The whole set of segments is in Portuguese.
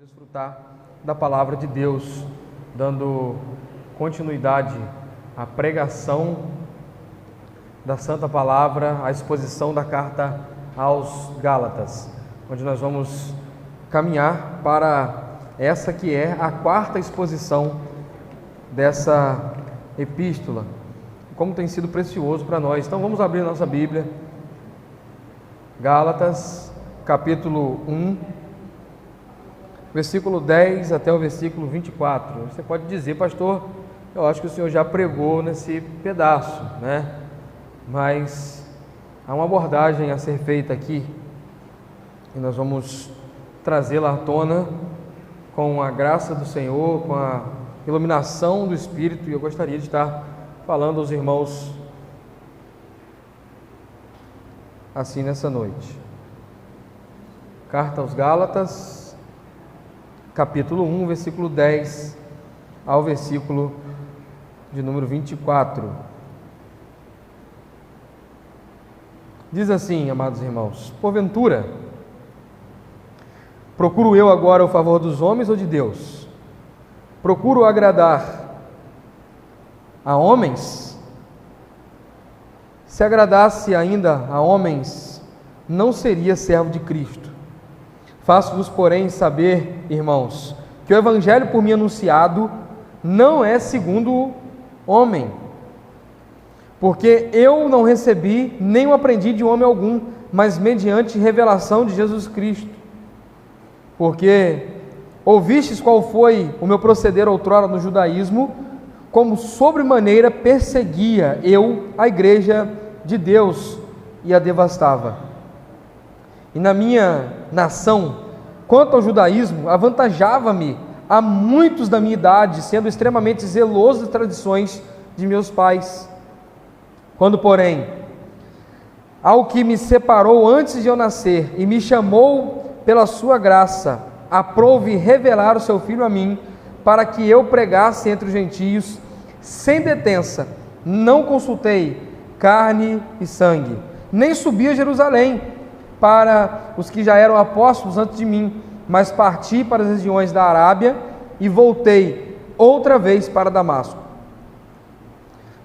Desfrutar da palavra de Deus, dando continuidade à pregação da Santa Palavra, à exposição da carta aos Gálatas, onde nós vamos caminhar para essa que é a quarta exposição dessa epístola, como tem sido precioso para nós. Então vamos abrir nossa Bíblia, Gálatas, capítulo 1, versículo 10 até o versículo 24. Você pode dizer, pastor, eu acho que o senhor já pregou nesse pedaço, né? Mas há uma abordagem a ser feita aqui, e nós vamos trazê-la à tona com a graça do Senhor, com a iluminação do Espírito, e eu gostaria de estar falando aos irmãos assim nessa noite. Carta aos Gálatas, capítulo 1, versículo 10 ao versículo de número 24. Diz assim, amados irmãos: porventura, procuro eu agora o favor dos homens ou de Deus? Procuro agradar a homens? Se agradasse ainda a homens, não seria servo de Cristo. Faço-vos, porém, saber, irmãos, que o evangelho por mim anunciado não é segundo o homem, porque eu não recebi nem o aprendi de homem algum, mas mediante revelação de Jesus Cristo. Porque ouvistes qual foi o meu proceder outrora no judaísmo, como sobremaneira perseguia eu a igreja de Deus e a devastava. E na minha nação, quanto ao judaísmo, avantajava-me a muitos da minha idade, sendo extremamente zeloso das tradições de meus pais. Quando, porém, ao que me separou antes de eu nascer e me chamou pela sua graça, aprouve revelar o seu Filho a mim, para que eu pregasse entre os gentios, sem detença, não consultei carne e sangue, nem subi a Jerusalém para os que já eram apóstolos antes de mim, mas parti para as regiões da Arábia e voltei outra vez para Damasco.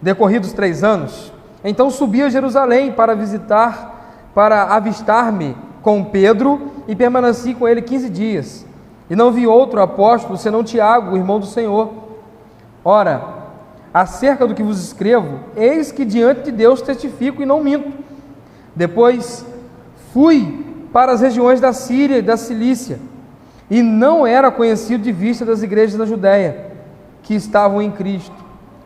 Decorridos 3 anos, então subi a Jerusalém para avistar-me com Pedro, e permaneci com ele 15 dias, e não vi outro apóstolo senão Tiago, o irmão do Senhor. Ora, acerca do que vos escrevo, eis que diante de Deus testifico e não minto. Depois fui para as regiões da Síria e da Cilícia, e não era conhecido de vista das igrejas da Judéia, que estavam em Cristo.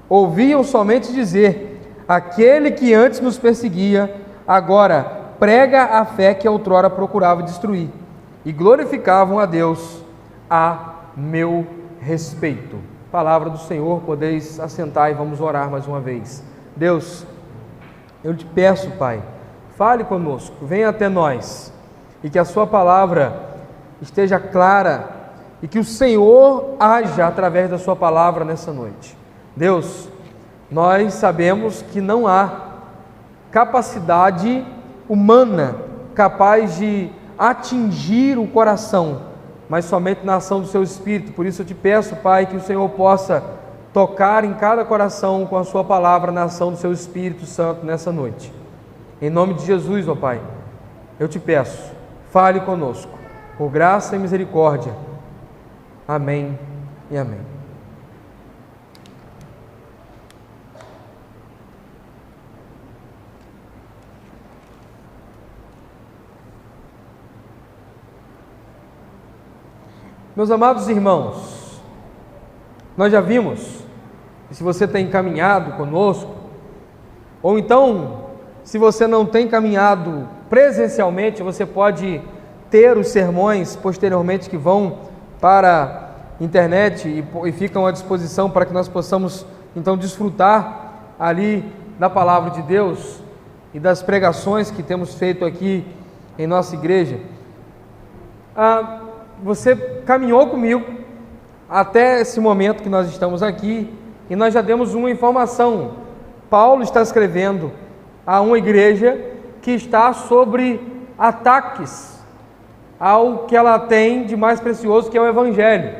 Ouviam somente dizer: aquele que antes nos perseguia, agora prega a fé que outrora procurava destruir, e glorificavam a Deus a meu respeito. Palavra do Senhor, podeis assentar e vamos orar mais uma vez. Deus, eu te peço, Pai, fale conosco, venha até nós, e que a sua palavra esteja clara, e que o Senhor haja através da sua palavra nessa noite. Deus, nós sabemos que não há capacidade humana capaz de atingir o coração, mas somente na ação do seu Espírito. Por isso eu te peço, Pai, que o Senhor possa tocar em cada coração com a sua palavra, na ação do seu Espírito Santo nessa noite. Em nome de Jesus, ó Pai, eu te peço, fale conosco, por graça e misericórdia. Amém e amém. Meus amados irmãos, nós já vimos, e se você tem caminhado conosco, ou então, se você não tem caminhado presencialmente, você pode ter os sermões posteriormente que vão para a internet e ficam à disposição para que nós possamos então desfrutar ali da palavra de Deus e das pregações que temos feito aqui em nossa igreja. Você caminhou comigo até esse momento que nós estamos aqui, e nós já demos uma informação. Paulo está escrevendo a uma igreja que está sobre ataques ao que ela tem de mais precioso, que é o Evangelho.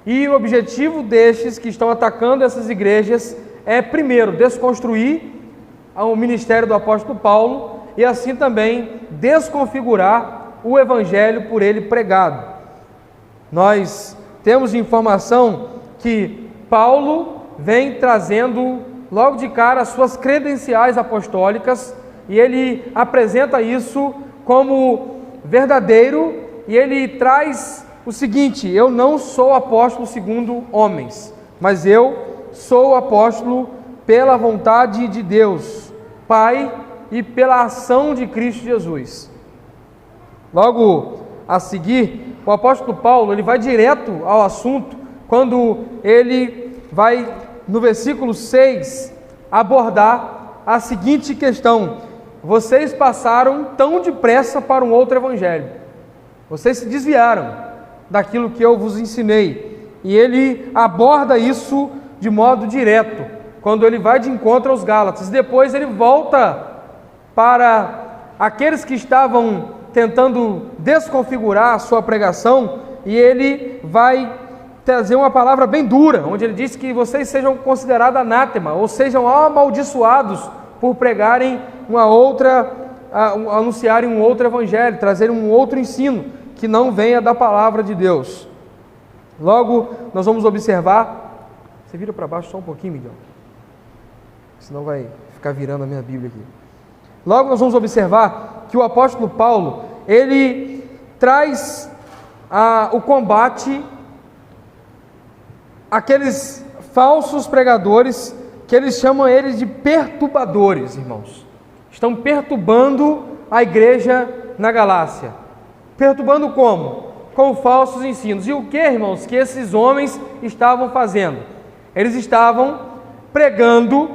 E o objetivo destes que estão atacando essas igrejas é, primeiro, desconstruir o ministério do apóstolo Paulo e assim também desconfigurar o Evangelho por ele pregado. Nós temos informação que Paulo vem trazendo logo de cara as suas credenciais apostólicas e ele apresenta isso como verdadeiro e ele traz o seguinte: eu não sou apóstolo segundo homens, mas eu sou apóstolo pela vontade de Deus, Pai, e pela ação de Cristo Jesus. Logo a seguir, o apóstolo Paulo, ele vai direto ao assunto, quando ele vai, no versículo 6, abordar a seguinte questão: vocês passaram tão depressa para um outro evangelho, vocês se desviaram daquilo que eu vos ensinei, e ele aborda isso de modo direto, quando ele vai de encontro aos Gálatas. Depois ele volta para aqueles que estavam tentando desconfigurar a sua pregação, e ele vai trazer uma palavra bem dura, onde ele diz que vocês sejam considerados anátema, ou sejam amaldiçoados por pregarem uma outra, anunciarem um outro evangelho, trazerem um outro ensino que não venha da palavra de Deus. Logo nós vamos observar, você vira para baixo só um pouquinho, Miguel, senão vai ficar virando a minha Bíblia aqui. Logo nós vamos observar que o apóstolo Paulo, ele traz o combate àqueles falsos pregadores, que eles chamam eles de perturbadores, irmãos. Estão perturbando a igreja na Galácia. Perturbando como? Com falsos ensinos. E o que, irmãos, que esses homens estavam fazendo? Eles estavam pregando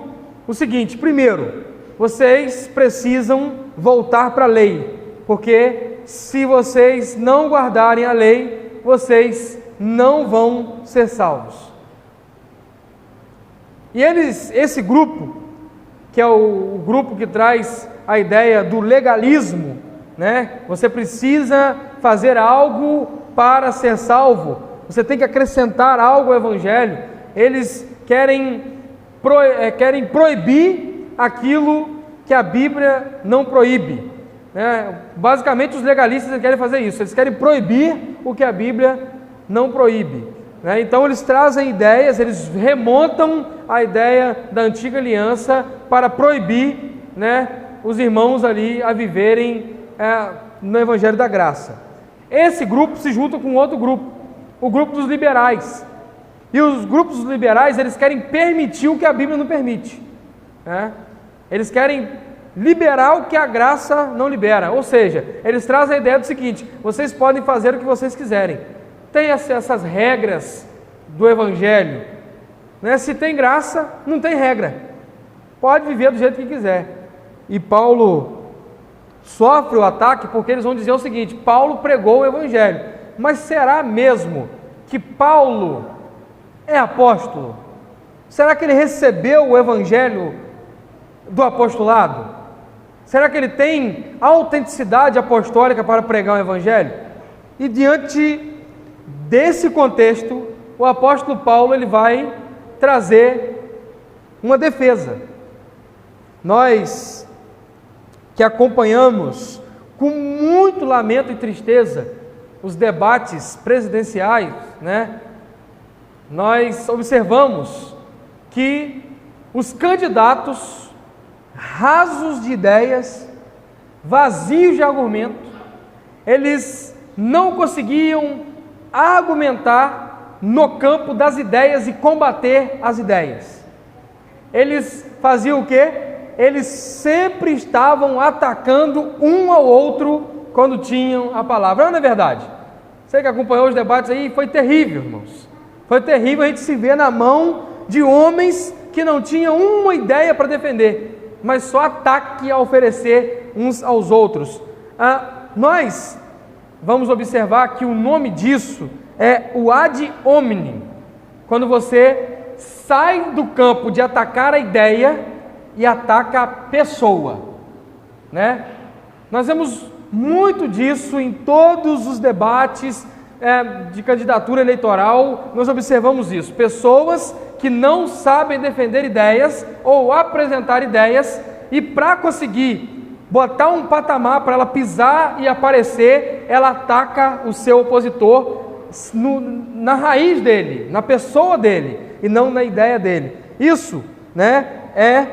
o seguinte: primeiro, vocês precisam voltar para a lei, porque se vocês não guardarem a lei, vocês não vão ser salvos. E esse grupo, que é o grupo que traz a ideia do legalismo, né? Você precisa fazer algo para ser salvo, você tem que acrescentar algo ao evangelho. Eles querem proibir aquilo que a Bíblia não proíbe, né? Basicamente os legalistas querem fazer isso, eles querem proibir o que a Bíblia não proíbe, né? Então eles trazem ideias, eles remontam a ideia da antiga aliança para proibir, né, os irmãos ali a viverem no Evangelho da Graça. Esse grupo se junta com outro grupo, o grupo dos liberais. E os grupos liberais, eles querem permitir o que a Bíblia não permite, né? Eles querem liberar o que a graça não libera, ou seja, eles trazem a ideia do seguinte: vocês podem fazer o que vocês quiserem, tem essas regras do Evangelho, né? Se tem graça, não tem regra, pode viver do jeito que quiser. E Paulo sofre o ataque porque eles vão dizer o seguinte: Paulo pregou o Evangelho, mas será mesmo que Paulo é apóstolo? Será que ele recebeu o Evangelho do apostolado? Será que ele tem autenticidade apostólica para pregar o Evangelho? E diante desse contexto, o apóstolo Paulo ele vai trazer uma defesa. Nós que acompanhamos com muito lamento e tristeza os debates presidenciais, né? Nós observamos que os candidatos rasos de ideias, vazios de argumento, eles não conseguiam argumentar no campo das ideias e combater as ideias. Eles faziam o quê? Eles sempre estavam atacando um ao outro quando tinham a palavra. Não é verdade? Você que acompanhou os debates aí, foi terrível, irmãos. Foi terrível a gente se ver na mão de homens que não tinham uma ideia para defender, mas só ataque a oferecer uns aos outros. Nós vamos observar que o nome disso é o ad hominem, quando você sai do campo de atacar a ideia e ataca a pessoa, né? Nós vemos muito disso em todos os debates de candidatura eleitoral. Nós observamos isso, pessoas que não sabem defender ideias ou apresentar ideias, e para conseguir botar um patamar para ela pisar e aparecer, ela ataca o seu opositor na raiz dele, na pessoa dele, e não na ideia dele. Isso, é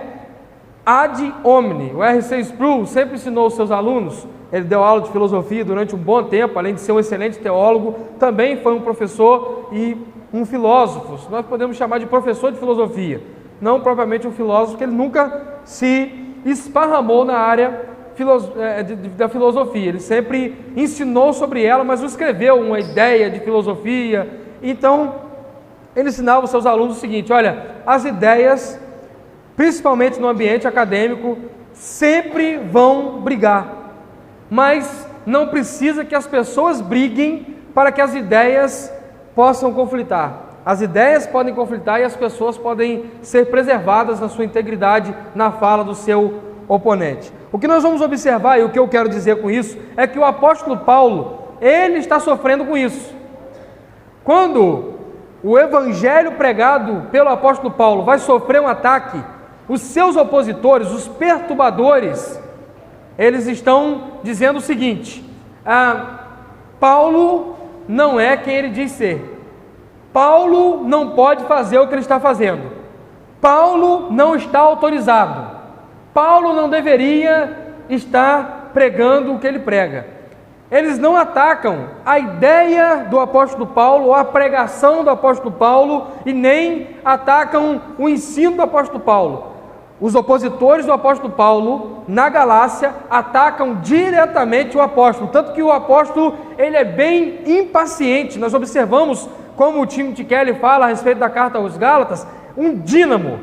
ad hominem. O R.C. Sproul sempre ensinou aos seus alunos. Ele deu aula de filosofia durante um bom tempo, além de ser um excelente teólogo, também foi um professor e um filósofo. Nós podemos chamar de professor de filosofia, não propriamente um filósofo, porque ele nunca se esparramou na área da filosofia. Ele sempre ensinou sobre ela, mas não escreveu uma ideia de filosofia. Então, ele ensinava aos seus alunos o seguinte: olha, as ideias, principalmente no ambiente acadêmico, sempre vão brigar, mas não precisa que as pessoas briguem para que as ideias possam conflitar. As ideias podem conflitar e as pessoas podem ser preservadas na sua integridade na fala do seu oponente. O que nós vamos observar, e o que eu quero dizer com isso, é que o apóstolo Paulo, ele está sofrendo com isso. Quando o evangelho pregado pelo apóstolo Paulo vai sofrer um ataque, os seus opositores, os perturbadores, eles estão dizendo o seguinte: Paulo não é quem ele diz ser. Paulo não pode fazer o que ele está fazendo. Paulo não está autorizado. Paulo não deveria estar pregando o que ele prega. Eles não atacam a ideia do apóstolo Paulo, ou a pregação do apóstolo Paulo, e nem atacam o ensino do apóstolo Paulo. Os opositores do apóstolo Paulo na Galácia atacam diretamente o apóstolo, tanto que o apóstolo, ele é bem impaciente. Nós observamos, como o Timothy Kelly fala a respeito da carta aos Gálatas, um dínamo,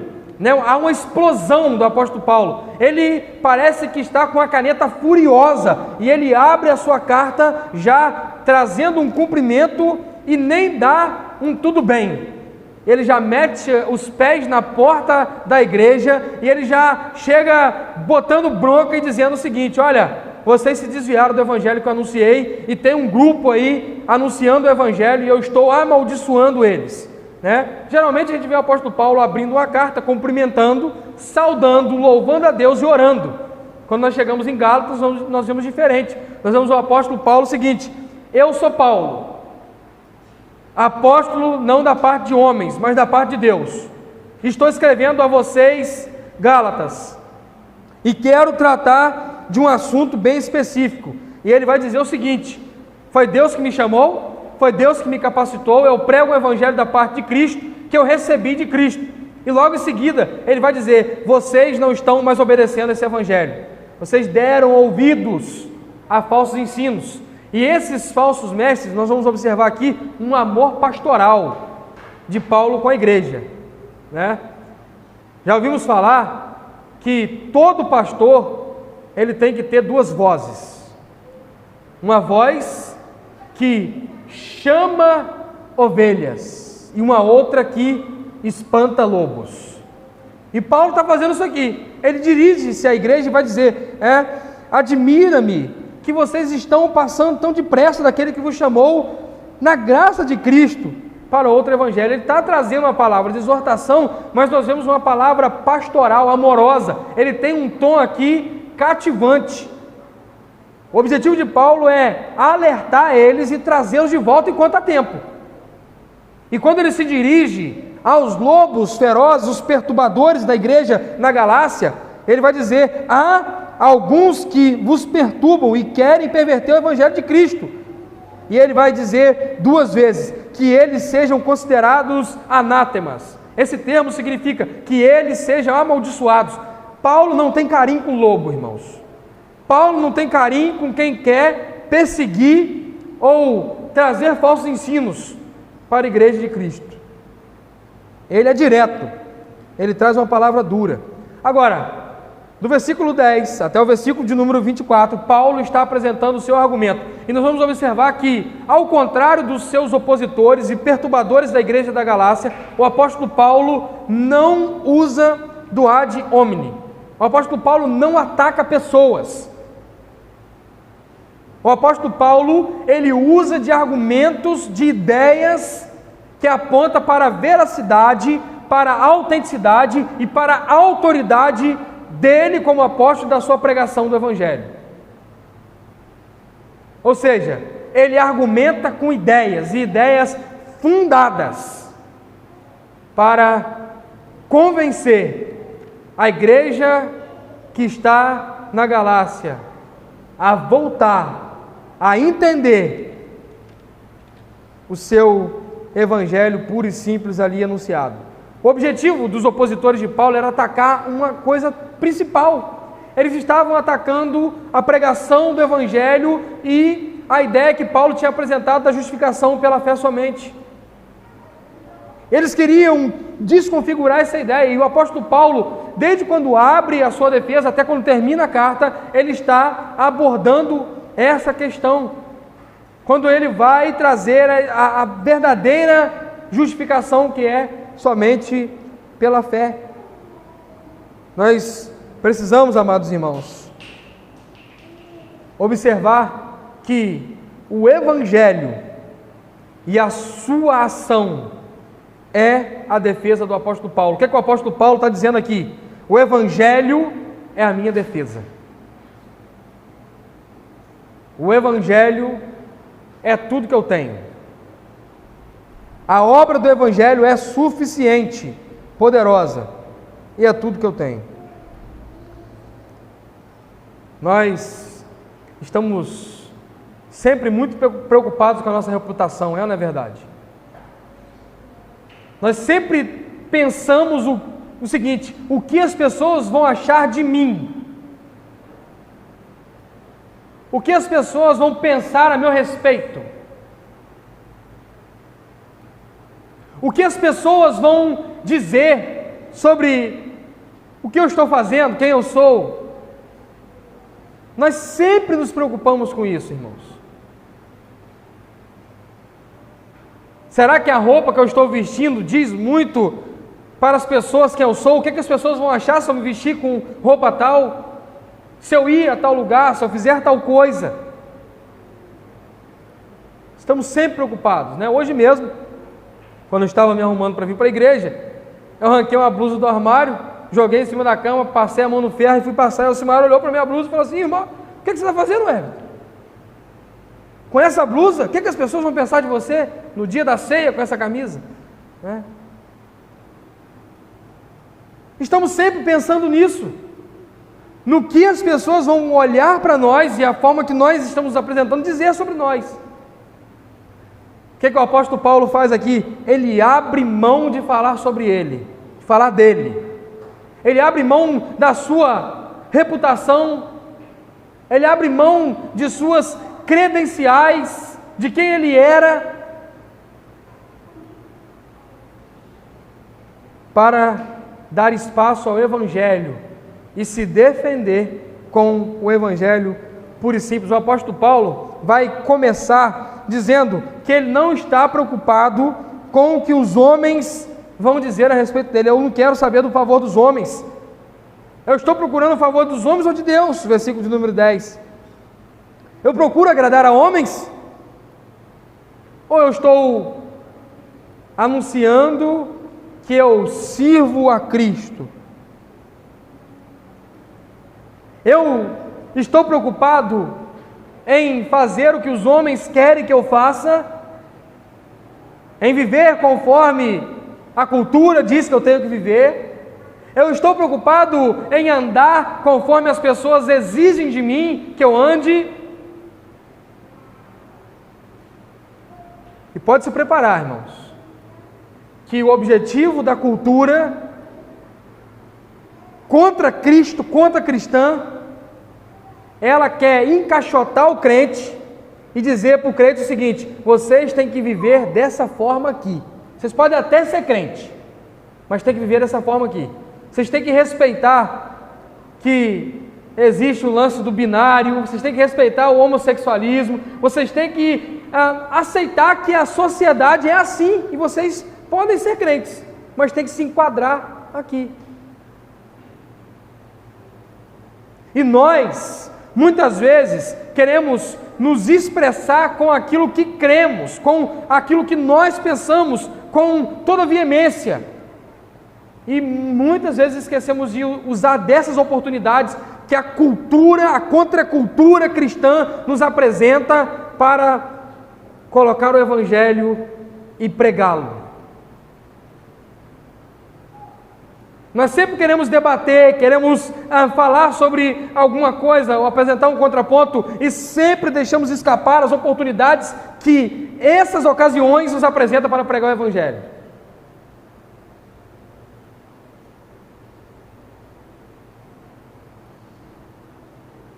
há uma explosão do apóstolo Paulo. Ele parece que está com a caneta furiosa, e ele abre a sua carta já trazendo um cumprimento, e nem dá um tudo bem. Ele já mete os pés na porta da igreja, e ele já chega botando bronca e dizendo o seguinte: olha, vocês se desviaram do evangelho que eu anunciei, e tem um grupo aí anunciando o evangelho, e eu estou amaldiçoando eles. Geralmente a gente vê o apóstolo Paulo abrindo uma carta, cumprimentando, saudando, louvando a Deus e orando. Quando nós chegamos em Gálatas, nós vemos diferente. Nós vemos o apóstolo Paulo o seguinte: eu sou Paulo, apóstolo não da parte de homens, mas da parte de Deus. Estou escrevendo a vocês, Gálatas, e quero tratar de um assunto bem específico. E ele vai dizer o seguinte: foi Deus que me chamou, foi Deus que me capacitou, eu prego o evangelho da parte de Cristo, que eu recebi de Cristo. E logo em seguida, ele vai dizer: vocês não estão mais obedecendo esse evangelho, vocês deram ouvidos a falsos ensinos. E esses falsos mestres, nós vamos observar aqui um amor pastoral de Paulo com a igreja, Já ouvimos falar que todo pastor, ele tem que ter duas vozes: uma voz que chama ovelhas e uma outra que espanta lobos. E Paulo está fazendo isso aqui. Ele dirige-se à igreja e vai dizer: admira-me que vocês estão passando tão depressa daquele que vos chamou na graça de Cristo para outro evangelho. Ele está trazendo uma palavra de exortação, mas nós vemos uma palavra pastoral, amorosa. Ele tem um tom aqui cativante. O objetivo de Paulo é alertar eles e trazê-los de volta enquanto há tempo. E quando ele se dirige aos lobos ferozes, os perturbadores da igreja na Galácia, ele vai dizer: há alguns que vos perturbam e querem perverter o evangelho de Cristo. E ele vai dizer duas vezes: que eles sejam considerados anátemas. Esse termo significa que eles sejam amaldiçoados. Paulo não tem carinho com o lobo, irmãos. Paulo não tem carinho com quem quer perseguir ou trazer falsos ensinos para a igreja de Cristo. Ele é direto, ele traz uma palavra dura. Agora, do versículo 10 até o versículo de número 24, Paulo está apresentando o seu argumento. E nós vamos observar que, ao contrário dos seus opositores e perturbadores da igreja da Galácia, o apóstolo Paulo não usa do ad hominem. O apóstolo Paulo não ataca pessoas. O apóstolo Paulo, ele usa de argumentos, de ideias que aponta para a veracidade, para a autenticidade e para a autoridade dele como apóstolo da sua pregação do Evangelho. Ou seja, ele argumenta com ideias, e ideias fundadas, para convencer a igreja que está na Galácia a voltar, a entender o seu evangelho puro e simples ali anunciado. O objetivo dos opositores de Paulo era atacar uma coisa principal. Eles estavam atacando a pregação do evangelho e a ideia que Paulo tinha apresentado da justificação pela fé somente. Eles queriam desconfigurar essa ideia, e o apóstolo Paulo, desde quando abre a sua defesa até quando termina a carta, ele está abordando essa questão, quando ele vai trazer a verdadeira justificação, que é somente pela fé. Nós precisamos, amados irmãos, observar que o Evangelho e a sua ação é a defesa do apóstolo Paulo. O que é que o apóstolo Paulo está dizendo aqui? O Evangelho é a minha defesa. O Evangelho é tudo que eu tenho. A obra do Evangelho é suficiente, poderosa, e é tudo que eu tenho. Nós estamos sempre muito preocupados com a nossa reputação, não é verdade? Nós sempre pensamos o seguinte: o que as pessoas vão achar de mim? O que as pessoas vão pensar a meu respeito? O que as pessoas vão dizer sobre o que eu estou fazendo, quem eu sou? Nós sempre nos preocupamos com isso, irmãos. Será que a roupa que eu estou vestindo diz muito para as pessoas quem eu sou? O que as pessoas vão achar se eu me vestir com roupa tal? Se eu ir a tal lugar, se eu fizer tal coisa? Estamos sempre preocupados, né? Hoje mesmo, quando eu estava me arrumando para vir para a igreja, eu arranquei uma blusa do armário, joguei em cima da cama, passei a mão no ferro e fui passar. E o Silmar olhou para a minha blusa e falou assim: irmão, o que você está fazendo, Everton? Com essa blusa, o que as pessoas vão pensar de você no dia da ceia com essa camisa? Né? Estamos sempre pensando nisso, no que as pessoas vão olhar para nós e a forma que nós estamos apresentando, dizer sobre nós. O que o apóstolo Paulo faz aqui? Ele abre mão de falar sobre ele, de falar dele. Ele abre mão da sua reputação, ele abre mão de suas credenciais, de quem ele era, para dar espaço ao Evangelho e se defender com o Evangelho puro e simples. O apóstolo Paulo vai começar dizendo que ele não está preocupado com o que os homens vão dizer a respeito dele. Eu não quero saber do favor dos homens, eu estou procurando o favor dos homens ou de Deus, versículo de número 10. Eu procuro agradar a homens? Ou eu estou anunciando que eu sirvo a Cristo? Eu estou preocupado em fazer o que os homens querem que eu faça, em viver conforme a cultura diz que eu tenho que viver? Eu estou preocupado em andar conforme as pessoas exigem de mim que eu ande? E pode se preparar, irmãos, que o objetivo da cultura contra Cristo, contra a cristã, ela quer encaixotar o crente e dizer para o crente o seguinte: vocês têm que viver dessa forma aqui. Vocês podem até ser crente, mas tem que viver dessa forma aqui. Vocês têm que respeitar que existe o lance do binário, vocês têm que respeitar o homossexualismo, vocês têm que aceitar que a sociedade é assim, e vocês podem ser crentes, mas tem que se enquadrar aqui. E nós Muitas vezes queremos nos expressar com aquilo que cremos, com aquilo que nós pensamos, com toda veemência. E muitas vezes esquecemos de usar dessas oportunidades que a cultura, a contracultura cristã nos apresenta para colocar o Evangelho e pregá-lo. Nós sempre queremos debater, queremos falar sobre alguma coisa, ou apresentar um contraponto, e sempre deixamos escapar as oportunidades que essas ocasiões nos apresentam para pregar o Evangelho.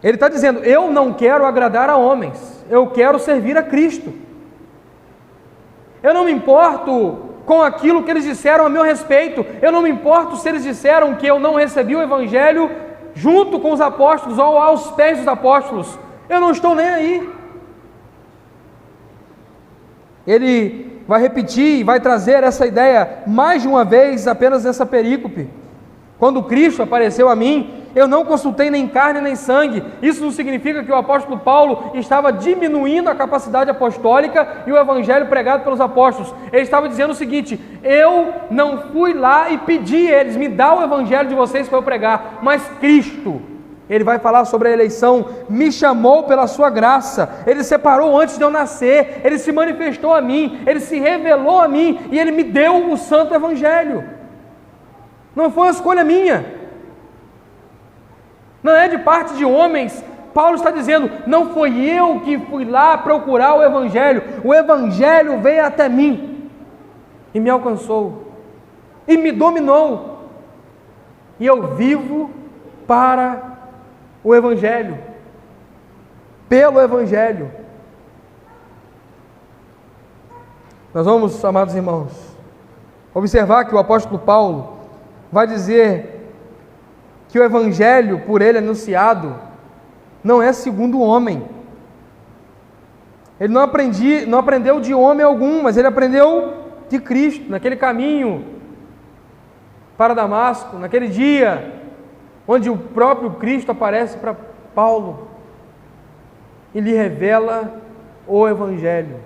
Ele está dizendo, eu não quero agradar a homens, eu quero servir a Cristo. Eu não me importo com aquilo que eles disseram a meu respeito, eu não me importo se eles disseram que eu não recebi o Evangelho junto com os apóstolos ou aos pés dos apóstolos, eu não estou nem aí. Ele vai repetir e vai trazer essa ideia mais de uma vez apenas nessa perícope. Quando Cristo apareceu a mim, eu não consultei nem carne nem sangue. Isso não significa que o apóstolo Paulo estava diminuindo a capacidade apostólica e o evangelho pregado pelos apóstolos. Ele estava dizendo o seguinte: eu não fui lá e pedi a eles, me dá o evangelho de vocês para eu pregar, mas Cristo, ele vai falar sobre a eleição, me chamou pela sua graça, ele separou antes de eu nascer, ele se manifestou a mim, ele se revelou a mim e ele me deu o santo evangelho. Não foi uma escolha minha, não é de parte de homens. Paulo está dizendo, não foi eu que fui lá procurar o evangelho veio até mim, e me alcançou, e me dominou, e eu vivo para o evangelho, pelo evangelho. Nós vamos, amados irmãos, observar que o apóstolo Paulo vai dizer que o evangelho por ele anunciado não é segundo o homem. Ele não aprendeu de homem algum, mas ele aprendeu de Cristo, naquele caminho para Damasco, naquele dia onde o próprio Cristo aparece para Paulo e lhe revela o evangelho.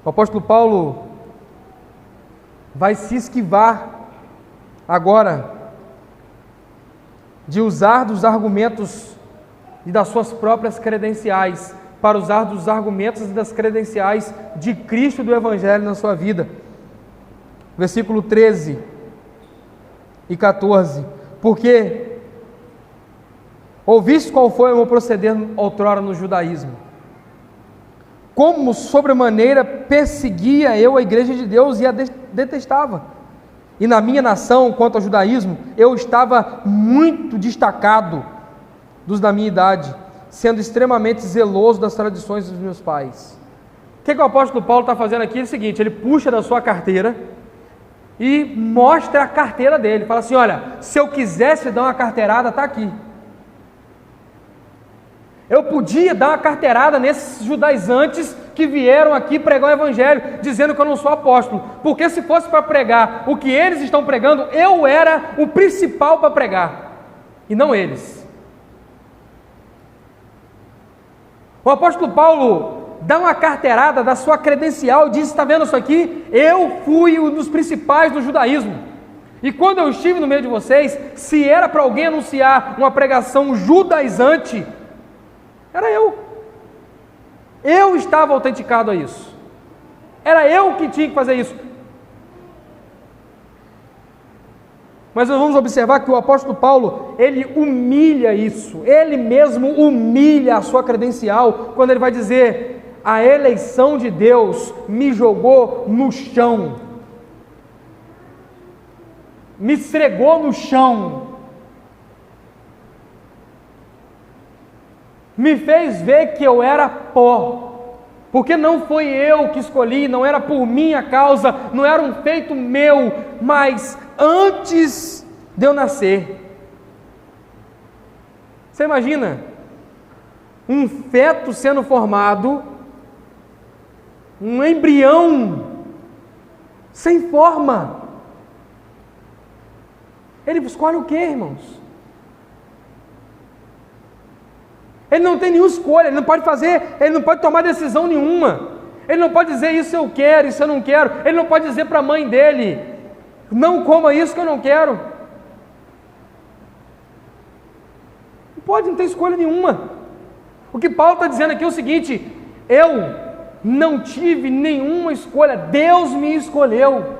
O apóstolo Paulo vai se esquivar agora de usar dos argumentos e das suas próprias credenciais para usar dos argumentos e das credenciais de Cristo e do Evangelho na sua vida. Versículo 13 e 14. Porque ouviste qual foi o meu proceder outrora no judaísmo, como sobremaneira perseguia eu a igreja de Deus e a detestava. E na minha nação, quanto ao judaísmo, eu estava muito destacado dos da minha idade, sendo extremamente zeloso das tradições dos meus pais. O que o apóstolo Paulo está fazendo aqui é o seguinte: ele puxa da sua carteira e mostra a carteira dele, fala assim, olha, se eu quisesse dar uma carteirada, está aqui. Eu podia dar uma carteirada nesses judaizantes que vieram aqui pregar o evangelho, dizendo que eu não sou apóstolo, porque se fosse para pregar o que eles estão pregando, eu era o principal para pregar, e não eles. O apóstolo Paulo dá uma carteirada da sua credencial e diz, está vendo isso aqui? Eu fui um dos principais do judaísmo, e quando eu estive no meio de vocês, se era para alguém anunciar uma pregação judaizante, era eu estava autenticado a isso, era eu que tinha que fazer isso. Mas nós vamos observar que o apóstolo Paulo, ele humilha isso, ele mesmo humilha a sua credencial, quando ele vai dizer, a eleição de Deus me jogou no chão, me esfregou no chão, me fez ver que eu era pó, porque não foi eu que escolhi, não era por minha causa, não era um feito meu, mas antes de eu nascer. Você imagina um feto sendo formado, um embrião sem forma, ele escolhe o quê, irmãos? Ele não tem nenhuma escolha, ele não pode tomar decisão nenhuma. Ele não pode dizer isso eu quero, isso eu não quero. Ele não pode dizer para a mãe dele, não coma isso que eu não quero. Não pode, não tem escolha nenhuma. O que Paulo está dizendo aqui é o seguinte: eu não tive nenhuma escolha, Deus me escolheu.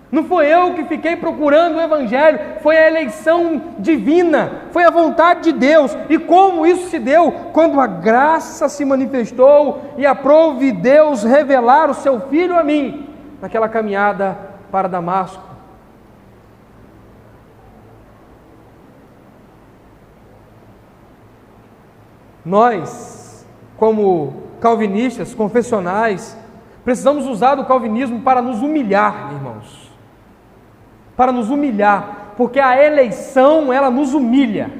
Não foi eu que fiquei procurando o Evangelho, foi a eleição divina, foi a vontade de Deus. E como isso se deu? Quando a graça se manifestou e aprove Deus revelar o seu Filho a mim, naquela caminhada para Damasco. Nós, como calvinistas, confessionais, precisamos usar o calvinismo para nos humilhar, irmãos. Para nos humilhar, porque a eleição, ela nos humilha.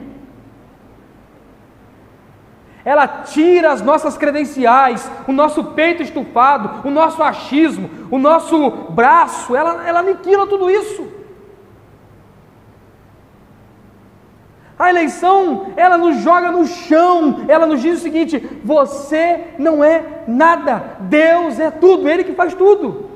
Ela tira as nossas credenciais, o nosso peito estufado, o nosso achismo, o nosso braço, ela aniquila tudo isso. A eleição, ela nos joga no chão, ela nos diz o seguinte: você não é nada, Deus é tudo, Ele que faz tudo.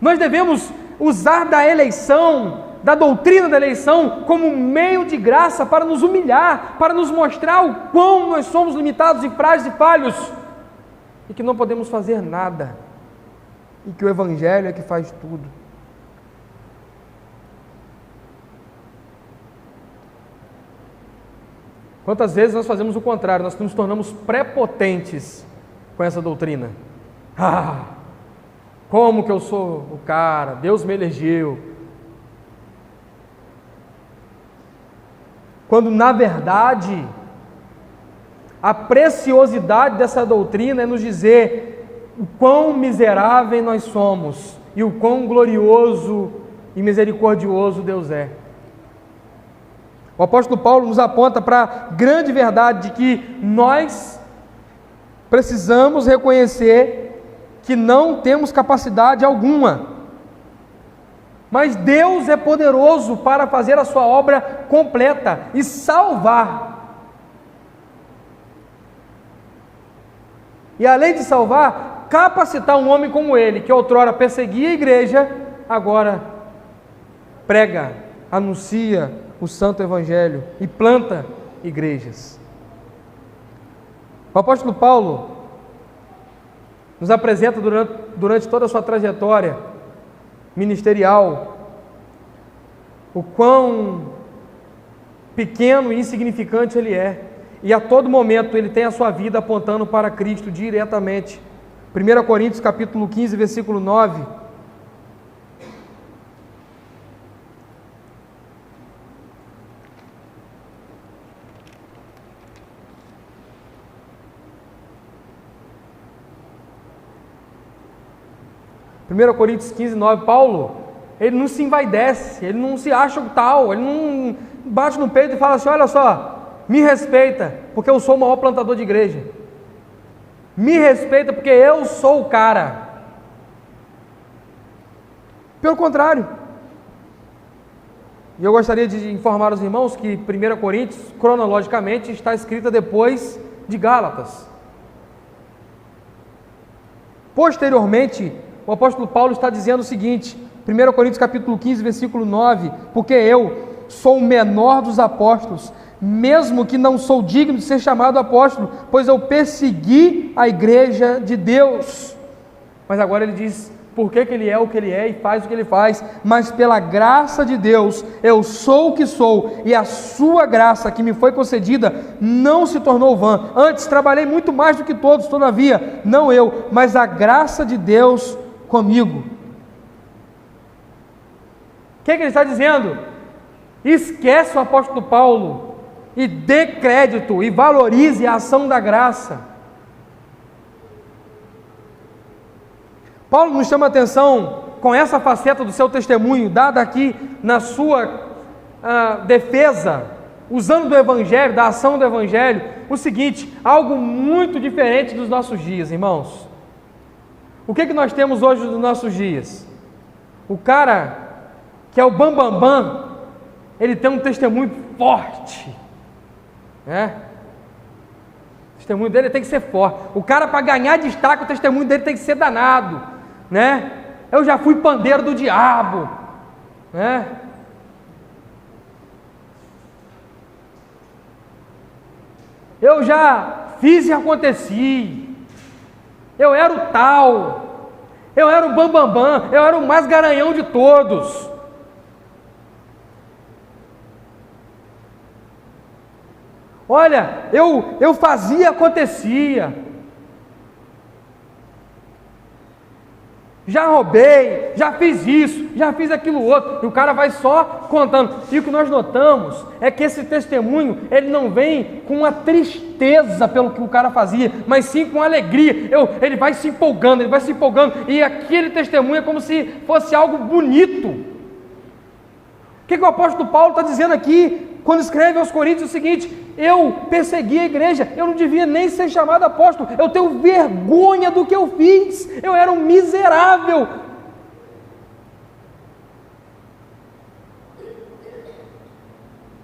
Nós devemos usar da eleição, da doutrina da eleição, como meio de graça para nos humilhar, para nos mostrar o quão nós somos limitados e frágeis e falhos, e que não podemos fazer nada, e que o Evangelho é que faz tudo. Quantas vezes nós fazemos o contrário, nós nos tornamos prepotentes com essa doutrina. Como que eu sou o cara, Deus me elegeu. Quando na verdade, a preciosidade dessa doutrina é nos dizer o quão miseráveis nós somos e o quão glorioso e misericordioso Deus é. O apóstolo Paulo nos aponta para a grande verdade de que nós precisamos reconhecer que não temos capacidade alguma, mas Deus é poderoso para fazer a sua obra completa e salvar. E além de salvar, capacitar um homem como ele, que outrora perseguia a igreja, agora prega, anuncia o santo evangelho e planta igrejas. O apóstolo Paulo nos apresenta durante toda a sua trajetória ministerial o quão pequeno e insignificante ele é, e a todo momento ele tem a sua vida apontando para Cristo diretamente. 1 Coríntios capítulo 15, versículo 9. Coríntios 15, 9, Paulo, ele não se envaidece, ele não se acha tal, ele não bate no peito e fala assim: olha só, me respeita, porque eu sou o maior plantador de igreja, me respeita porque eu sou o cara. Pelo contrário, e eu gostaria de informar os irmãos que 1 Coríntios, cronologicamente, está escrita depois de Gálatas. Posteriormente, o apóstolo Paulo está dizendo o seguinte, 1 Coríntios capítulo 15, versículo 9, porque eu sou o menor dos apóstolos, mesmo que não sou digno de ser chamado apóstolo, pois eu persegui a igreja de Deus. Mas agora ele diz, por que ele é o que ele é e faz o que ele faz? Mas pela graça de Deus, eu sou o que sou, e a sua graça que me foi concedida não se tornou vã. Antes trabalhei muito mais do que todos, todavia, não eu, mas a graça de Deus comigo. O que ele está dizendo? Esquece o apóstolo Paulo e dê crédito e valorize a ação da graça. Paulo nos chama a atenção com essa faceta do seu testemunho, dada aqui na sua defesa, usando do Evangelho, da ação do Evangelho, o seguinte, algo muito diferente dos nossos dias, irmãos. O que nós temos hoje nos nossos dias? O cara que é o bambambam, ele tem um testemunho forte, né? testemunho dele tem que ser forte. O cara, para ganhar destaque, o testemunho dele tem que ser danado, né? Eu já fui pandeiro do diabo, né? Eu já fiz e aconteci. Eu era o tal. Eu era o bambambam. Eu era o mais garanhão de todos. Olha, eu fazia e acontecia. Já roubei, já fiz isso, já fiz aquilo outro, e o cara vai só contando. E o que nós notamos é que esse testemunho, ele não vem com uma tristeza pelo que o cara fazia, mas sim com alegria. Ele vai se empolgando, e aquele testemunho é como se fosse algo bonito. O que o apóstolo Paulo está dizendo aqui, quando escreve aos Coríntios o seguinte: eu persegui a igreja, eu não devia nem ser chamado apóstolo, eu tenho vergonha do que eu fiz, eu era um miserável.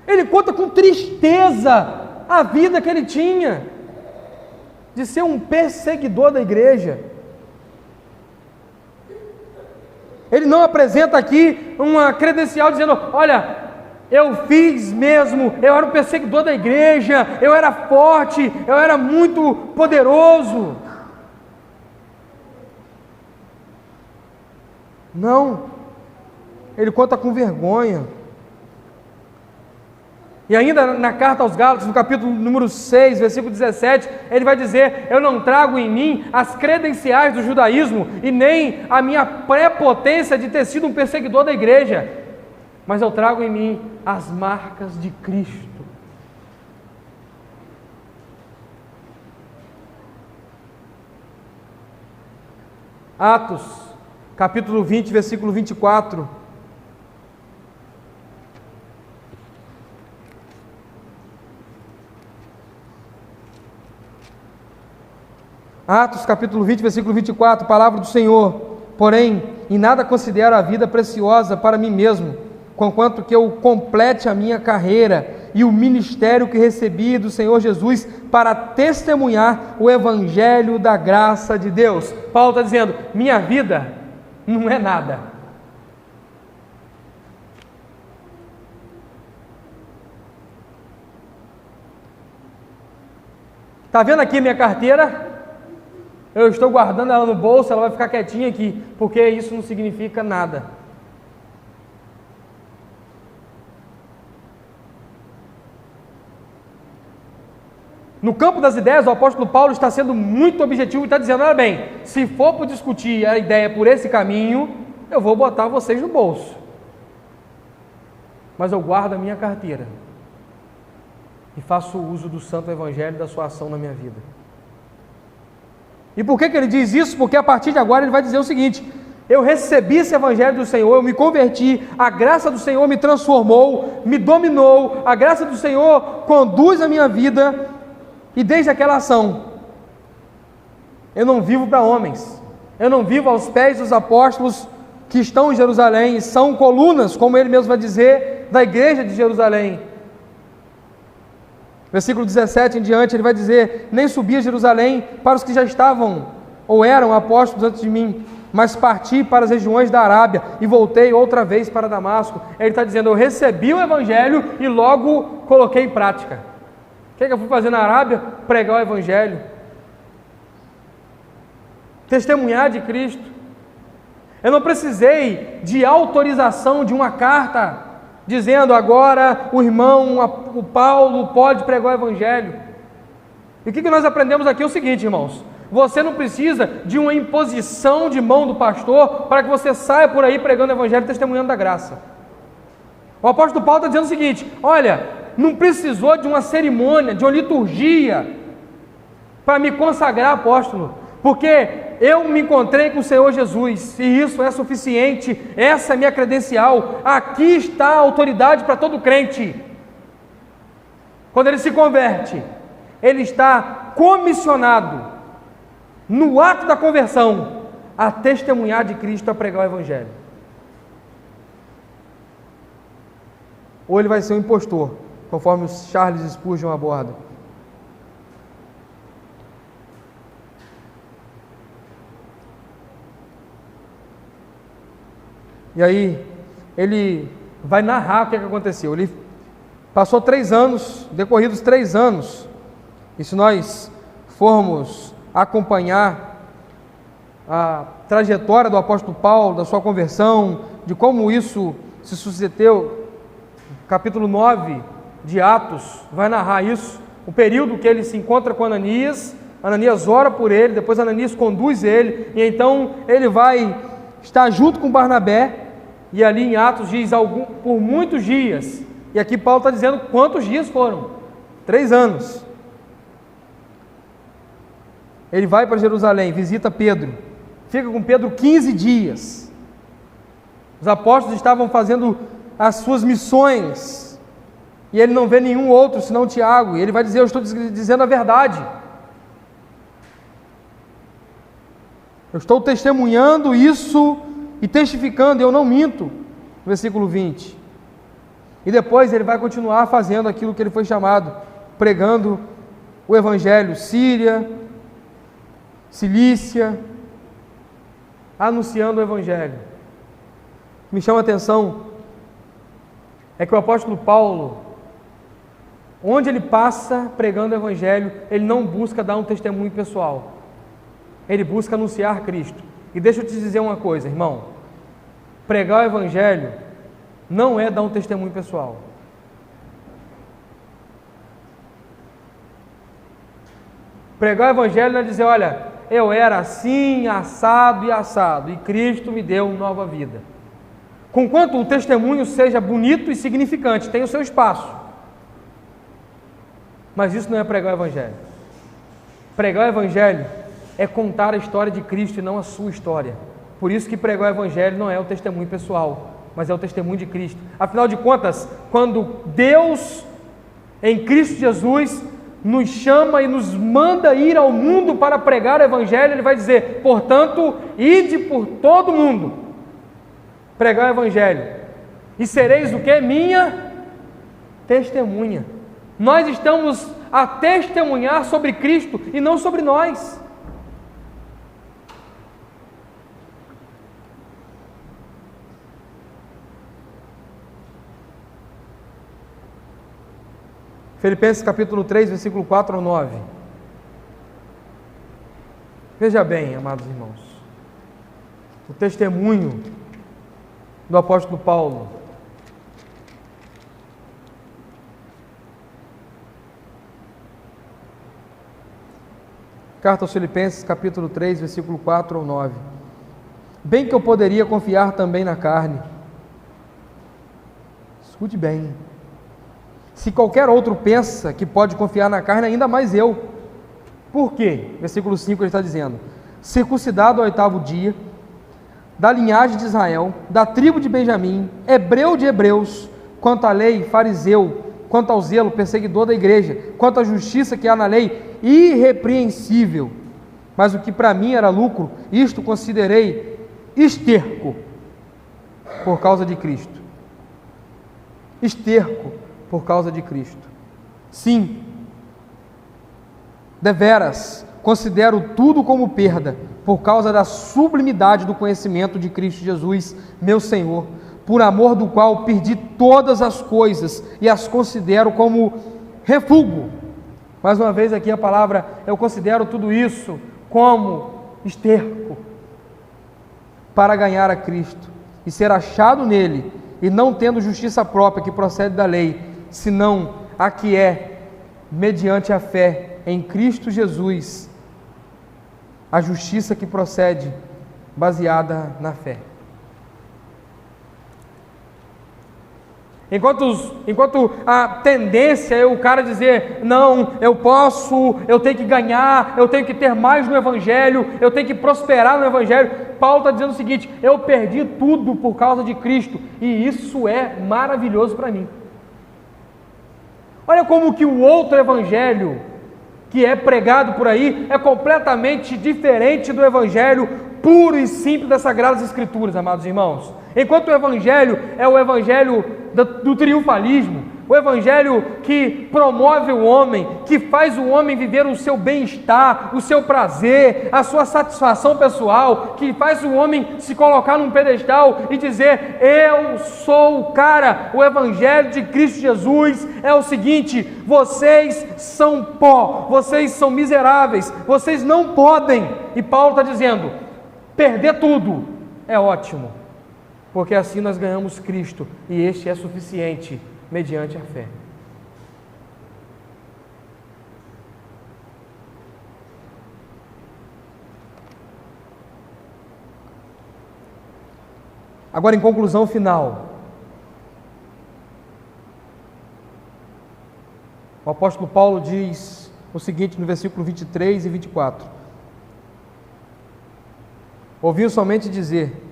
Ele conta com tristeza a vida que ele tinha, de ser um perseguidor da igreja. Ele não apresenta aqui uma credencial dizendo: olha, eu fiz mesmo, eu era um perseguidor da igreja, eu era forte, eu era muito poderoso. Não, ele conta com vergonha. E ainda na carta aos Gálatas, no capítulo número 6, versículo 17, ele vai dizer: eu não trago em mim as credenciais do judaísmo e nem a minha prepotência de ter sido um perseguidor da igreja, mas eu trago em mim as marcas de Cristo. Atos, capítulo 20, versículo 24. Atos, capítulo 20, versículo 24, palavra do Senhor: porém, em nada considero a vida preciosa para mim mesmo, conquanto que eu complete a minha carreira e o ministério que recebi do Senhor Jesus para testemunhar o evangelho da graça de Deus. Paulo está dizendo: minha vida não é nada. Está vendo aqui minha carteira? Eu estou guardando ela no bolso, ela vai ficar quietinha aqui, porque isso não significa nada. No campo das ideias, o apóstolo Paulo está sendo muito objetivo e está dizendo: olha bem, se for para discutir a ideia por esse caminho, eu vou botar vocês no bolso, mas eu guardo a minha carteira e faço uso do santo evangelho, da sua ação na minha vida. E por que ele diz isso? Porque a partir de agora ele vai dizer o seguinte: eu recebi esse evangelho do Senhor, eu me converti, a graça do Senhor me transformou, me dominou, a graça do Senhor conduz a minha vida, e desde aquela ação, eu não vivo para homens, eu não vivo aos pés dos apóstolos que estão em Jerusalém, e são colunas, como ele mesmo vai dizer, da igreja de Jerusalém. Versículo 17 em diante, ele vai dizer: nem subi a Jerusalém para os que já estavam ou eram apóstolos antes de mim, mas parti para as regiões da Arábia e voltei outra vez para Damasco. Ele está dizendo: eu recebi o evangelho e logo coloquei em prática. O que eu fui fazer na Arábia? Pregar o evangelho, testemunhar de Cristo. Eu não precisei de autorização de uma carta dizendo: agora o irmão, o Paulo, pode pregar o evangelho. E o que nós aprendemos aqui é o seguinte, irmãos: você não precisa de uma imposição de mão do pastor para que você saia por aí pregando o evangelho e testemunhando da graça. O apóstolo Paulo está dizendo o seguinte: olha, não precisou de uma cerimônia, de uma liturgia para me consagrar apóstolo, porque eu me encontrei com o Senhor Jesus, e isso é suficiente, essa é a minha credencial, aqui está a autoridade para todo crente. Quando ele se converte, ele está comissionado, no ato da conversão, a testemunhar de Cristo, a pregar o evangelho. Ou ele vai ser um impostor, conforme o Charles Spurgeon aborda. E aí, ele vai narrar o que aconteceu. Ele passou 3 anos, decorridos 3 anos, e se nós formos acompanhar a trajetória do apóstolo Paulo, da sua conversão, de como isso se sucedeu, capítulo 9 de Atos vai narrar isso, o período que ele se encontra com Ananias, Ananias ora por ele, depois Ananias conduz ele, e então ele vai estar junto com Barnabé, e ali em Atos diz por muitos dias, e aqui Paulo está dizendo quantos dias foram, 3 anos, ele vai para Jerusalém, visita Pedro, fica com Pedro 15 dias, os apóstolos estavam fazendo as suas missões, e ele não vê nenhum outro senão Tiago, e ele vai dizer, eu estou dizendo a verdade, eu estou testemunhando isso e testificando, eu não minto, versículo 20, e depois ele vai continuar fazendo aquilo que ele foi chamado, pregando o Evangelho, Síria, Cilícia, anunciando o Evangelho. Me chama a atenção, é que o apóstolo Paulo, onde ele passa pregando o Evangelho, ele não busca dar um testemunho pessoal, ele busca anunciar Cristo. E deixa eu te dizer uma coisa, irmão, pregar o Evangelho não é dar um testemunho pessoal. Pregar o Evangelho não é dizer, olha, eu era assim, assado e assado, e Cristo me deu nova vida. Conquanto o testemunho seja bonito e significante, tem o seu espaço, mas isso não é pregar o Evangelho. Pregar o Evangelho é contar a história de Cristo e não a sua história. Por isso que pregar o Evangelho não é o testemunho pessoal, mas é o testemunho de Cristo. Afinal de contas, quando Deus, em Cristo Jesus, nos chama e nos manda ir ao mundo para pregar o Evangelho, Ele vai dizer, portanto, ide por todo mundo, pregar o Evangelho, e sereis o que? Minha testemunha. Nós estamos a testemunhar sobre Cristo e não sobre nós. Filipenses capítulo 3, versículo 4 ao 9. Veja bem, amados irmãos, o testemunho do apóstolo Paulo. Carta aos Filipenses, capítulo 3, versículo 4 ao 9. Bem que eu poderia confiar também na carne. Escute bem. Se qualquer outro pensa que pode confiar na carne, ainda mais eu. Por quê? Versículo 5 ele está dizendo, circuncidado ao 8º dia, da linhagem de Israel, da tribo de Benjamim, hebreu de hebreus, quanto à lei, fariseu, quanto ao zelo, perseguidor da igreja, quanto à justiça que há na lei, irrepreensível. Mas o que para mim era lucro, isto considerei esterco, por causa de Cristo. Esterco, por causa de Cristo. Sim, deveras, considero tudo como perda, por causa da sublimidade do conhecimento de Cristo Jesus, meu Senhor, por amor do qual perdi todas as coisas e as considero como refúgio. Mais uma vez aqui a palavra, eu considero tudo isso como esterco, para ganhar a Cristo e ser achado nele, e não tendo justiça própria que procede da lei, senão a que é mediante a fé em Cristo Jesus, a justiça que procede baseada na fé. Enquanto a tendência é o cara dizer, não, eu tenho que ganhar, eu tenho que ter mais no Evangelho, eu tenho que prosperar no Evangelho, Paulo está dizendo o seguinte, eu perdi tudo por causa de Cristo, e isso é maravilhoso para mim. Olha como que o outro Evangelho que é pregado por aí é completamente diferente do Evangelho puro e simples das Sagradas Escrituras, amados irmãos. Enquanto o Evangelho é o Evangelho do triunfalismo, o Evangelho que promove o homem, que faz o homem viver o seu bem-estar, o seu prazer, a sua satisfação pessoal, que faz o homem se colocar num pedestal e dizer: eu sou o cara. O Evangelho de Cristo Jesus é o seguinte: vocês são pó, vocês são miseráveis, vocês não podem, e Paulo está dizendo, perder tudo é ótimo, porque assim nós ganhamos Cristo, e este é suficiente mediante a fé. Agora, em conclusão final, o apóstolo Paulo diz o seguinte no versículo 23 e 24: ouviu somente dizer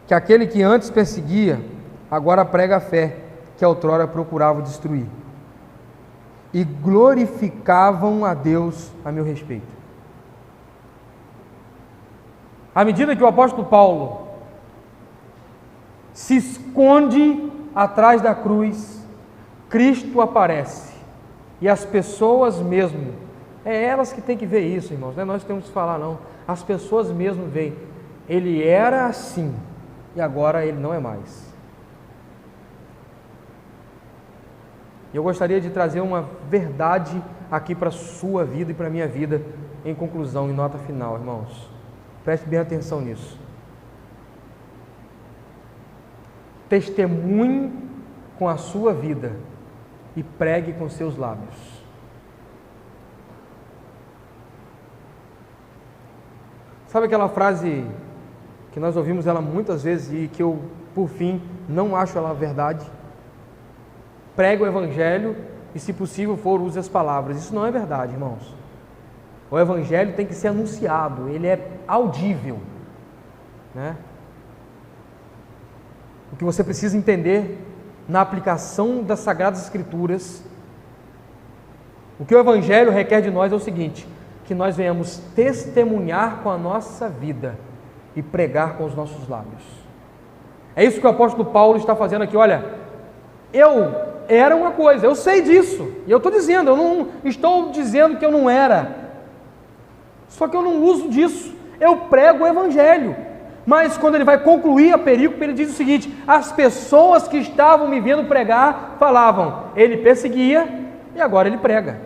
que aquele que antes perseguia, agora prega a fé que outrora procurava destruir, e glorificavam a Deus a meu respeito. À medida que o apóstolo Paulo se esconde atrás da cruz, Cristo aparece, e as pessoas mesmo, é elas que têm que ver isso, irmãos, não é nós que temos que falar não, as pessoas mesmo veem, ele era assim, e agora ele não é mais. Eu gostaria de trazer uma verdade aqui para a sua vida e para a minha vida, em conclusão, em nota final, irmãos, preste bem atenção nisso. Testemunhe com a sua vida e pregue com seus lábios. Sabe aquela frase que nós ouvimos ela muitas vezes e que eu, por fim, não acho ela verdade? Prega o Evangelho e, se possível for, use as palavras. Isso não é verdade, irmãos. O Evangelho tem que ser anunciado, ele é audível, né? O que você precisa entender na aplicação das Sagradas Escrituras, o que o Evangelho requer de nós é o seguinte: que nós venhamos testemunhar com a nossa vida e pregar com os nossos lábios. É isso que o apóstolo Paulo está fazendo aqui. Olha, eu era uma coisa, eu sei disso, e eu estou dizendo, eu não estou dizendo que eu não era, só que eu não uso disso, eu prego o Evangelho. Mas quando ele vai concluir a perícope, ele diz o seguinte: as pessoas que estavam me vendo pregar falavam, ele perseguia e agora ele prega.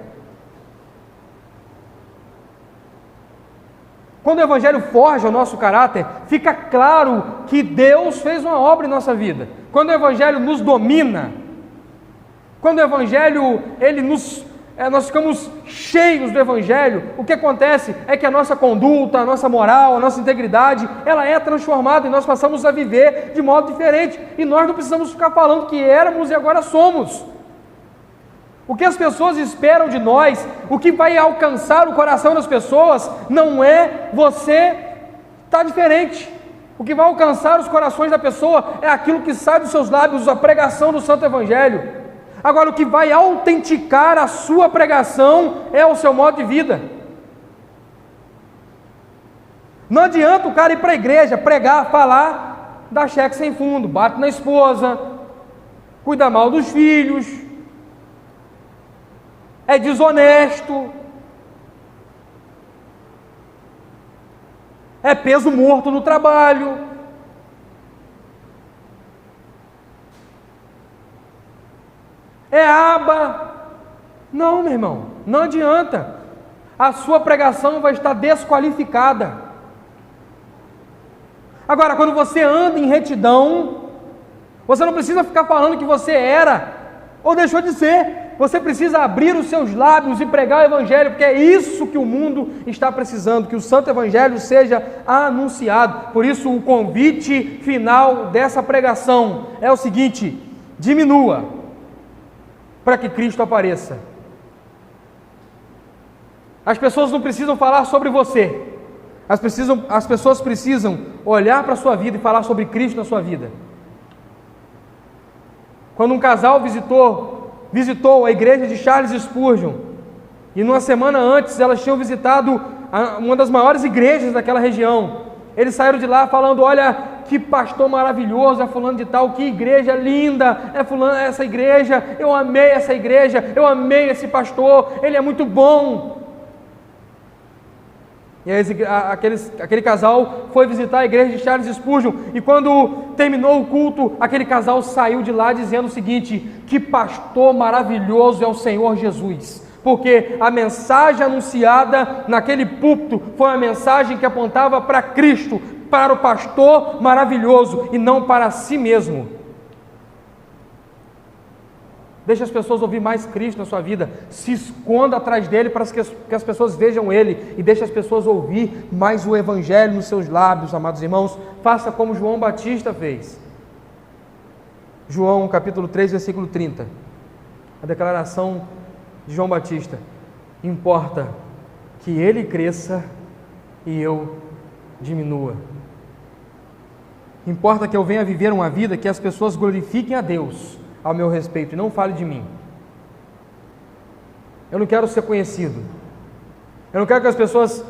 Quando o Evangelho forja o nosso caráter, fica claro que Deus fez uma obra em nossa vida. Quando o Evangelho nos domina, quando o Evangelho, nós ficamos cheios do Evangelho, o que acontece é que a nossa conduta, a nossa moral, a nossa integridade, ela é transformada e nós passamos a viver de modo diferente, e nós não precisamos ficar falando que éramos e agora somos. O que as pessoas esperam de nós, o que vai alcançar o coração das pessoas, não é você estar diferente. O que vai alcançar os corações da pessoa é aquilo que sai dos seus lábios, a pregação do Santo Evangelho. Agora, o que vai autenticar a sua pregação é o seu modo de vida. Não adianta o cara ir para a igreja, pregar, falar, dar cheque sem fundo, bate na esposa, cuida mal dos filhos, é desonesto, é peso morto no trabalho. É aba. Não, meu irmão, não adianta. A sua pregação vai estar desqualificada. Agora, quando você anda em retidão, você não precisa ficar falando que você era ou deixou de ser. Você precisa abrir os seus lábios e pregar o Evangelho, porque é isso que o mundo está precisando, que o Santo Evangelho seja anunciado. Por isso, o convite final dessa pregação é o seguinte: diminua, para que Cristo apareça. As pessoas não precisam falar sobre você, as pessoas precisam olhar para a sua vida e falar sobre Cristo na sua vida. Quando um casal visitou a igreja de Charles Spurgeon, e numa semana antes elas tinham visitado uma das maiores igrejas daquela região, eles saíram de lá falando: olha, que pastor maravilhoso é fulano de tal, que igreja linda é fulano, essa igreja, eu amei essa igreja, eu amei esse pastor, ele é muito bom. E aí, aquele casal foi visitar a igreja de Charles Spurgeon, e quando terminou o culto, aquele casal saiu de lá dizendo o seguinte: que pastor maravilhoso é o Senhor Jesus, porque a mensagem anunciada naquele púlpito foi uma mensagem que apontava para Cristo, para o pastor maravilhoso, e não para si mesmo. Deixe as pessoas ouvir mais Cristo na sua vida, se esconda atrás dele para que as pessoas vejam ele, e deixe as pessoas ouvir mais o Evangelho nos seus lábios, amados irmãos. Faça como João Batista fez. João capítulo 3, versículo 30, a declaração de João Batista: importa que ele cresça e eu diminua. Importa que eu venha viver uma vida que as pessoas glorifiquem a Deus ao meu respeito e não fale de mim. Eu não quero ser conhecido. Eu não quero que as pessoas,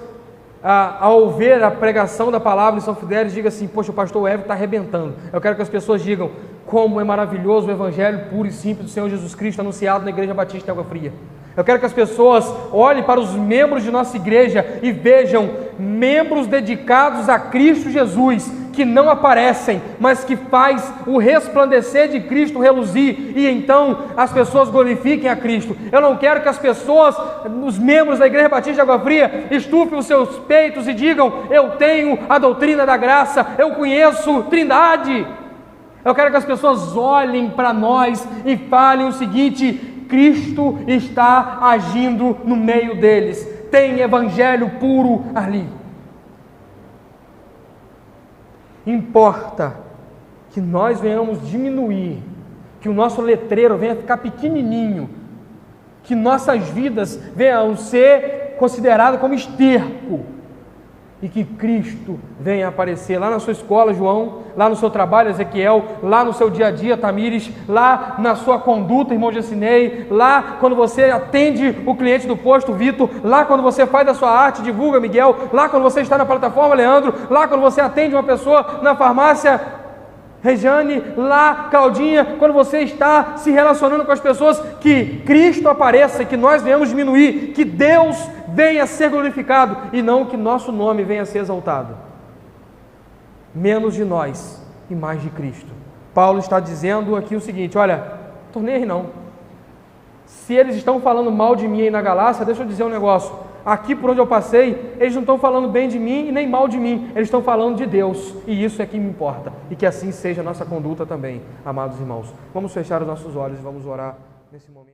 ao ver a pregação da palavra em São Fidélis, digam assim: poxa, o pastor Everton está arrebentando. Eu quero que as pessoas digam: como é maravilhoso o Evangelho puro e simples do Senhor Jesus Cristo anunciado na Igreja Batista de Água Fria. Eu quero que as pessoas olhem para os membros de nossa igreja e vejam membros dedicados a Cristo Jesus, que não aparecem, mas que faz o resplandecer de Cristo reluzir, e então as pessoas glorifiquem a Cristo. Eu não quero que as pessoas, os membros da Igreja Batista de Água Fria, estufem os seus peitos e digam: eu tenho a doutrina da graça, eu conheço Trindade. Eu quero que as pessoas olhem para nós e falem o seguinte: Cristo está agindo no meio deles, tem evangelho puro ali. Importa que nós venhamos diminuir, que o nosso letreiro venha ficar pequenininho, que nossas vidas venham ser consideradas como esterco, e que Cristo venha aparecer lá na sua escola, João, lá no seu trabalho, Ezequiel, lá no seu dia a dia, Tamires, lá na sua conduta, irmão Jacinei, lá quando você atende o cliente do posto, Vitor, lá quando você faz a sua arte, divulga, Miguel, lá quando você está na plataforma, Leandro, lá quando você atende uma pessoa na farmácia, Rejane, lá, Claudinha, quando você está se relacionando com as pessoas, que Cristo apareça, que nós venhamos diminuir, que Deus venha a ser glorificado, e não que nosso nome venha a ser exaltado. Menos de nós e mais de Cristo. Paulo está dizendo aqui o seguinte: olha, estou nem aí não. Se eles estão falando mal de mim aí na Galácia, deixa eu dizer um negócio: aqui por onde eu passei, eles não estão falando bem de mim e nem mal de mim, eles estão falando de Deus, e isso é que me importa, e que assim seja a nossa conduta também, amados irmãos. Vamos fechar os nossos olhos e vamos orar nesse momento.